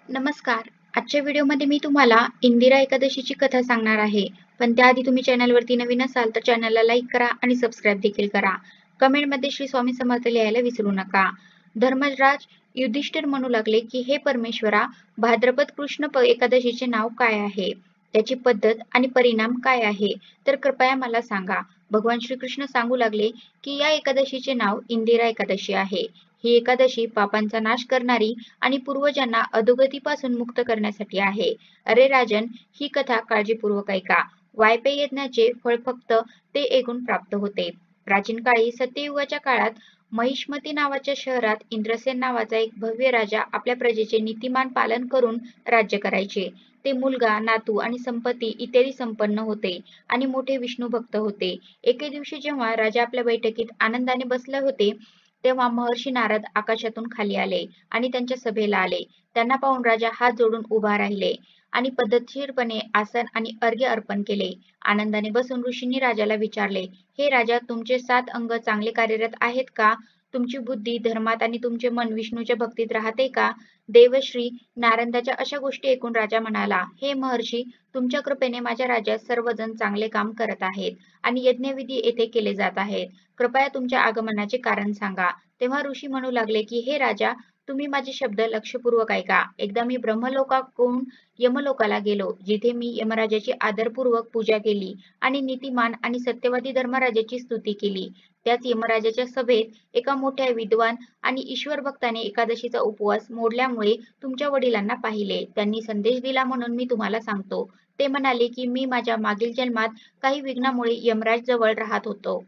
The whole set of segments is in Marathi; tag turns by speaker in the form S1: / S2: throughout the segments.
S1: नमस्कार. आजच्या व्हिडिओमध्ये मी तुम्हाला इंदिरा एकादशीची कथा सांगणार आहे. पण त्याआधी तुम्ही चॅनलवरती नवीन असाल तर चॅनलला लाईक करा आणि सबस्क्राईब देखील करा. कमेंटमध्ये श्री स्वामी समर्थ लिहायला विसरू नका. धर्मराज युधिष्ठिर म्हणू लागले की हे परमेश्वरा, भाद्रपद कृष्ण एकादशीचे नाव काय आहे? त्याची पद्धत आणि परिणाम काय आहे? तर कृपया मला सांगा. भगवान श्रीकृष्ण सांगू लागले की या एकादशीचे नाव इंदिरा एकादशी आहे. ही एकादशी पापांचा नाश करणारी आणि पूर्वजांना अधोगतीपासून मुक्त करण्यासाठी आहे. अरे राजन, ही कथा काळजीपूर्वक ऐका. वायपे यज्ञाचे फळ फक्त ते ऐकून प्राप्त होते. प्राचीन काळी सत्ययुगाच्या काळात महिष्मती नावाच्या शहरात इंद्रसेन नावाचा एक भव्य राजा आपल्या प्रजेचे नीतिमान पालन करून राज्य करायचे. ते मुलगा, नातू आणि संपत्ती इत्यादी संपन्न होते आणि मोठे विष्णू भक्त होते. एके दिवशी जेव्हा राजा आपल्या बैठकीत आनंदाने बसले होते, तेव्हा महर्षी नारद आकाशातून खाली आले आणि त्यांच्या सभेला आले. त्यांना पाहून राजा हात जोडून उभा राहिले आणि पद्धतशीरपणे आसन आणि अर्घ्य अर्पण केले. आनंदाने बसून ऋषींनी राजाला विचारले, हे राजा, तुमचे 7 अंग चांगले कार्यरत आहेत का? तुमची बुद्धी धर्मात आणि तुमचे मन विष्णूच्या भक्तीत राहते का? देवश्री नारदाच्या अशा गोष्टी ऐकून राजा म्हणाला, हे महर्षी, तुमच्या कृपेने माझ्या राज्यात सर्वजण चांगले काम करत आहेत आणि यज्ञविधी येथे केले जात आहेत. कृपया तुमच्या आगमनाचे कारण सांगा. तेव्हा ऋषी म्हणू लागले की हे राजा, तुम्ही माझे शब्द लक्षपूर्वक ऐका. एकदा मी ब्रह्मलोकाहून यमलोकाला गेलो, जिथे मी यमराजाची आदरपूर्वक पूजा केली आणि नीतिमान आणि सत्यवादी धर्मराजाची स्तुती केली. त्याच यमराजाच्या सभेत एका मोठ्या विद्वान आणि ईश्वर भक्ताने एकादशीचा उपवास मोडल्यामुळे तुमच्या वडिलांना पाहिले. त्यांनी संदेश दिला म्हणून मी तुम्हाला सांगतो. ते म्हणाले की मी माझ्या मागील जन्मात काही विघ्नामुळे यमराज जवळ राहत होतो.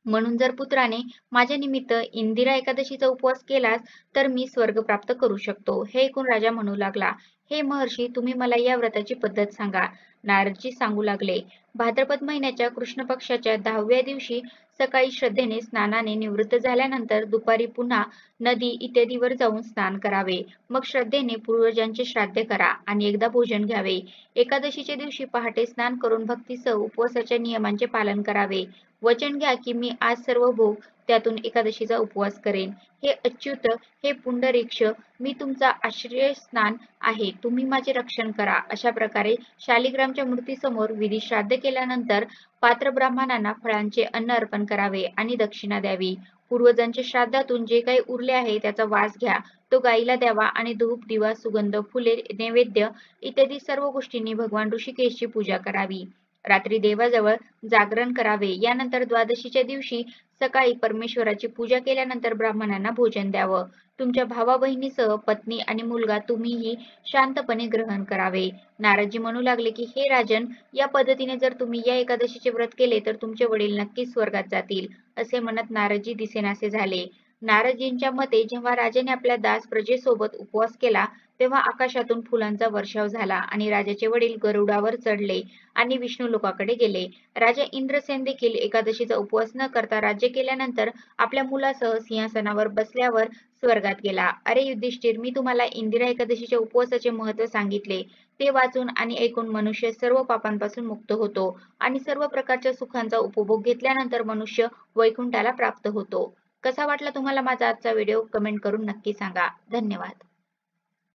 S1: म्हणून जर पुत्राने माझ्या निमित्त इंदिरा एकादशीचा उपवास केलास तर मी स्वर्ग प्राप्त करू शकतो. हे ऐकून राजा म्हणू लागला, हे महर्षी, तुम्ही मला या व्रताची पद्धत सांगा. नारदजी सांगू लागले, भाद्रपद महिन्याच्या कृष्ण पक्षाच्या 10व्या दिवशी सकाळी श्रद्धेने स्नानाने निवृत्त झाल्यानंतर दुपारी पुन्हा नदी इत्यादीवर जाऊन स्नान करावे. मग श्रद्धेने पूर्वजांचे श्राद्ध करा आणि एकदा भोजन घ्यावे. एकादशीच्या दिवशी पहाटे स्नान करून भक्तीसह उपवासाच्या नियमांचे पालन करावे. वचन घ्या की मी आज सर्व भोग त्यातून एकादशीचा उपवास करेन. हे अच्युत, हे पुंडरीक्ष, मी तुमचा आश्रय स्नान आहे, तुम्ही माझे रक्षण करा. अशा प्रकारे शालिग्रामच्या मूर्तीसमोर विधी श्राद्ध केल्यानंतर पात्र ब्राह्मणांना फळांचे अन्न अर्पण करावे आणि दक्षिणा द्यावी. पूर्वजांच्या श्राद्धातून जे काही उरले आहे त्याचा वास घ्या, तो गायीला द्यावा आणि धूप, दिवा, सुगंध, फुले, नैवेद्य इत्यादी सर्व गोष्टींनी भगवान ऋषिकेशची पूजा करावी. रात्री देवाजवळ जागरण करावे. यानंतर द्वादशीच्या दिवशी सकाळी परमेश्वराची पूजा केल्यानंतर ब्राह्मणांना भोजन द्यावं. तुमच्या भावा बहिणीसह पत्नी आणि मुलगा तुम्हीही शांतपणे ग्रहण करावे. नारदजी म्हणू लागले की हे राजन, या पद्धतीने जर तुम्ही या एकादशीचे व्रत केले तर तुमचे वडील नक्कीच स्वर्गात जातील. असे म्हणत नारदजी दिसेनासे झाले. नारदजींच्या मते जेव्हा राजाने आपल्या दास प्रजेसोबत उपवास केला तेव्हा आकाशातून फुलांचा वर्षाव झाला आणि राजाचे वडील गरुडावर चढले आणि विष्णू लोकाकडे गेले. राजा इंद्रसेन देखील एकादशीचा उपवास न करता राज्य केल्यानंतर आपल्या मुलासह सिंहासनावर बसल्यावर स्वर्गात गेला. अरे युधिष्ठिर, मी तुम्हाला इंदिरा एकादशीच्या उपवासाचे महत्त्व सांगितले. ते वाचून आणि ऐकून मनुष्य सर्व पापांपासून मुक्त होतो आणि सर्व प्रकारच्या सुखांचा उपभोग घेतल्यानंतर मनुष्य वैकुंठाला प्राप्त होतो. कसा वाटला तुम्हाला माझा आजचा व्हिडिओ? कमेंट करून नक्की सांगा. धन्यवाद.